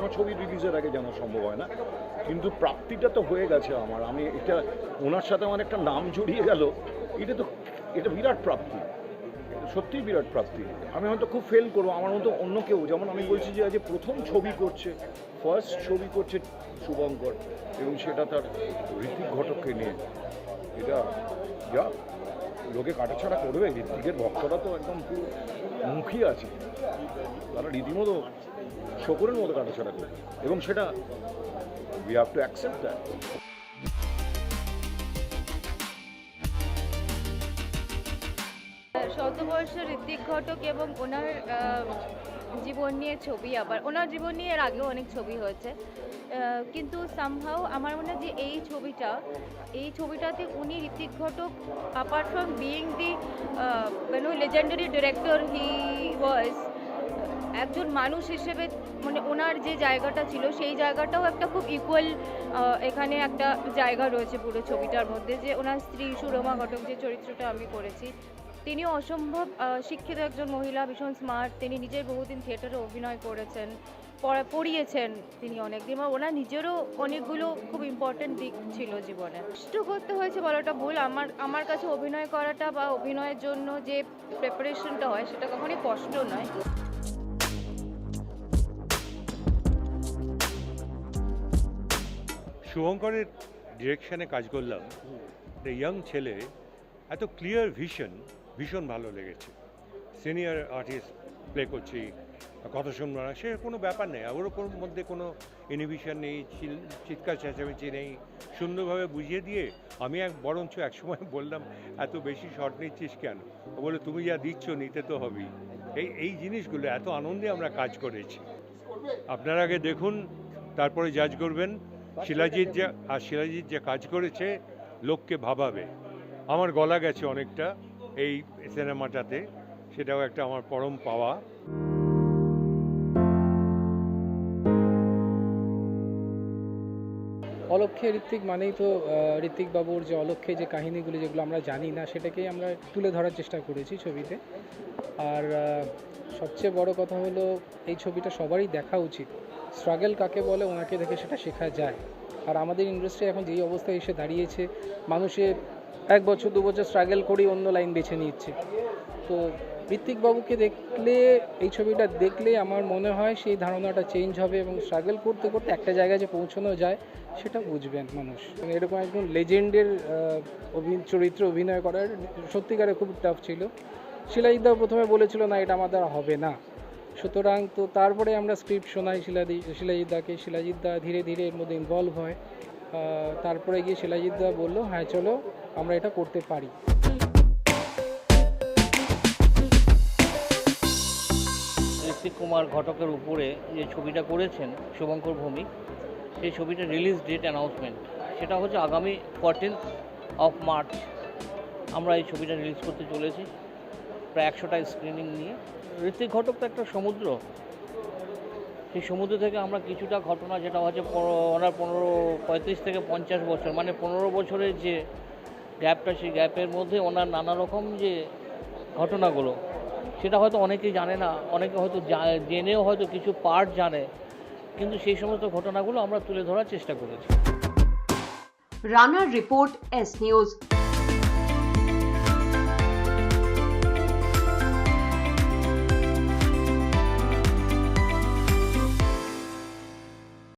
কোনো ছবি রিলিজের আগে জানা সম্ভব হয় না, কিন্তু প্রাপ্তিটা তো হয়ে গেছে আমার। আমি এটা ওনার সাথে আমার একটা নাম জড়িয়ে গেল, এটা বিরাট প্রাপ্তি, সত্যিই বিরাট প্রাপ্তি। আমি হয়তো খুব ফেল করবো, আমার মতো অন্য কেউ, যেমন আমি বলছি যে আজ প্রথম ছবি করছে, ফার্স্ট ছবি করছে শুভঙ্কর, এবং সেটা তার ঋত্বিক ঘটককে নিয়ে। এটা যা লোকে কাটাছাড়া করবে, ঋত্বিকের ভক্তরা তো একদম পুরো মুখী আছে, তারা রীতিমতো শকুরের মতো কাটাছাড়া করবে, এবং সেটা we have to accept that. শতবর্ষের ঋত্বিক ঘটক এবং ওনার জীবন নিয়ে ছবি, আবার ওনার জীবন নিয়ে এর আগেও অনেক ছবি হয়েছে, কিন্তু সামহাও আমার মনে হয় যে এই ছবিটাতে উনি Ritwik Ghatak, apart from being the legendary director he was, একজন মানুষ হিসেবে মানে ওনার যে জায়গাটা ছিল সেই জায়গাটাও একটা খুব ইকুয়াল এখানে একটা জায়গা রয়েছে পুরো ছবিটার মধ্যে। যে ওনার স্ত্রী সুরমা ঘটক, যে চরিত্রটা আমি করেছি, তিনিও অসম্ভব শিক্ষিত একজন মহিলা, ভীষণ স্মার্ট। তিনি নিজের বহুদিন থিয়েটারে অভিনয় করেছেন, পড়িয়েছেন তিনি অনেকদিন, বা ওনার নিজেরও অনেকগুলো খুব ইম্পর্টেন্ট দিক ছিল জীবনে। কষ্ট করতে হয়েছে বলাটা ভুল, আমার কাছে অভিনয় করাটা বা অভিনয়ের জন্য যে প্রিপারেশনটা হয় সেটা কখনই কষ্ট নয়। শুভঙ্করের ডিরেকশানে কাজ করলাম, একটা ইয়াং ছেলে, এত ক্লিয়ার ভীষণ ভালো লেগেছে। সিনিয়র আর্টিস্ট প্লে করছি, কথা শুনবো না, সে কোনো ব্যাপার নেই, ওর ওপর মধ্যে কোনো ইনহিবিশন নেই, চিৎকার চেঁচামেচি নেই, সুন্দরভাবে বুঝিয়ে দিয়ে আমি বরঞ্চ একসময় বললাম, এত বেশি শট নিচ্ছিস কেন? ও বলে, তুমি যা দিচ্ছ নিতে তো হবেই। এই জিনিসগুলো এত আনন্দে আমরা কাজ করেছি। আপনারা আগে দেখুন, তারপরে জাজ করবেন। শিলাজিৎ যে কাজ করেছে লোককে ভাবাবে। আমার গলা গেছে অনেকটা এই সিনেমাটাতে, সেটাও একটা আমার পরম পাওয়া। অলক্ষ্যে ঋত্বিক মানেই তো ঋত্বিক বাবুর যে অলক্ষ্যে যে কাহিনীগুলি যেগুলো আমরা জানি না সেটাকেই আমরা তুলে ধরার চেষ্টা করেছি ছবিতে। আর সবচেয়ে বড় কথা হলো এই ছবিটা সবারই দেখা উচিত। স্ট্রাগল কাকে বলে ওনাকে দেখে সেটা শেখা যায়। আর আমাদের ইন্ডাস্ট্রি এখন যেই অবস্থায় এসে দাঁড়িয়েছে, মানুষে 1 বছর 2 বছর স্ট্রাগল করেই অন্য লাইন বেছে নিচ্ছে। তো ঋত্বিক বাবুকে দেখলে, এই ছবিটা দেখলে আমার মনে হয় সেই ধারণাটা চেঞ্জ হবে, এবং স্ট্রাগল করতে করতে একটা জায়গায় যে পৌঁছানো যায় সেটা বুঝবেন মানুষ। এরকম একজন লেজেন্ডের চরিত্রে অভিনয় করার সত্যিকারে খুব টাফ ছিল। শিলাজিৎ দাও প্রথমে বলেছিল না এটা আমার দ্বারা হবে না, সুতরাং তো তারপরে আমরা স্ক্রিপ্ট শোনাই শিলাজিৎ দাকে। শিলাজিৎ দা ধীরে ধীরে এর মধ্যে ইনভলভ হয়, তারপরে গিয়ে শিলাজিৎ দা বললো হ্যাঁ চলো আমরা এটা করতে পারি। ঋত্বিক কুমার ঘটকের উপরে যে ছবিটা করেছেন শুভঙ্কর ভৌমিক, সেই ছবিটা রিলিজ ডেট অ্যানাউন্সমেন্ট, সেটা হচ্ছে আগামী 14 মার্চ আমরা এই ছবিটা রিলিজ করতে চলেছি, প্রায় 100টা স্ক্রিনিং নিয়ে। ঋত্বিক ঘটক তো একটা সমুদ্র, সেই সমুদ্র থেকে আমরা কিছুটা ঘটনা, যেটা হচ্ছে ওনার 35 থেকে 50 বছর, মানে 15 বছরের যে গ্যাপটা, সেই গ্যাপের মধ্যে ওনার নানা রকম যে ঘটনাগুলো, সেটা হয়তো অনেকেই জানে না, অনেকে হয়তো জেনেও হয়তো কিছু পার্ট জানে, কিন্তু সেই সমস্ত ঘটনাগুলো আমরা তুলে ধরার চেষ্টা করেছি। রানার রিপোর্ট, এস নিউজ।